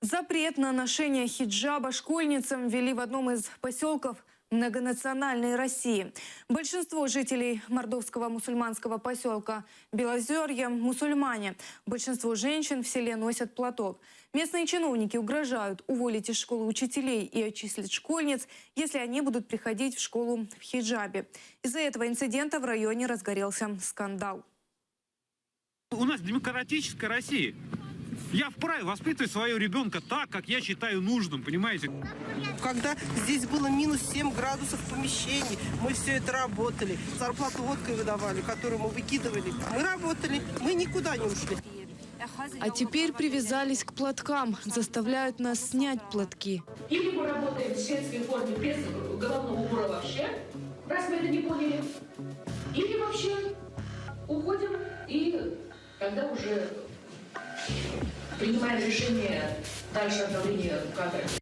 Запрет на ношение хиджаба школьницам ввели в одном из поселков многонациональной России. Большинство жителей мордовского мусульманского поселка Белозерье – мусульмане. Большинство женщин в селе носят платок. Местные чиновники угрожают уволить из школы учителей и отчислить школьниц, если они будут приходить в школу в хиджабе. Из-за этого инцидента в районе разгорелся скандал. У нас демократическая Россия. Я вправе воспитывать своего ребенка так, как я считаю нужным, понимаете? Когда здесь было минус 7 градусов в помещении, мы все это работали. Зарплату водкой выдавали, которую мы выкидывали. Мы работали, мы никуда не ушли. А теперь привязались к платкам, заставляют нас снять платки. Или мы работаем в светской форме без головного убора вообще, раз мы это не поняли, или вообще уходим и тогда уже принимаем решение дальше отправления в кадры.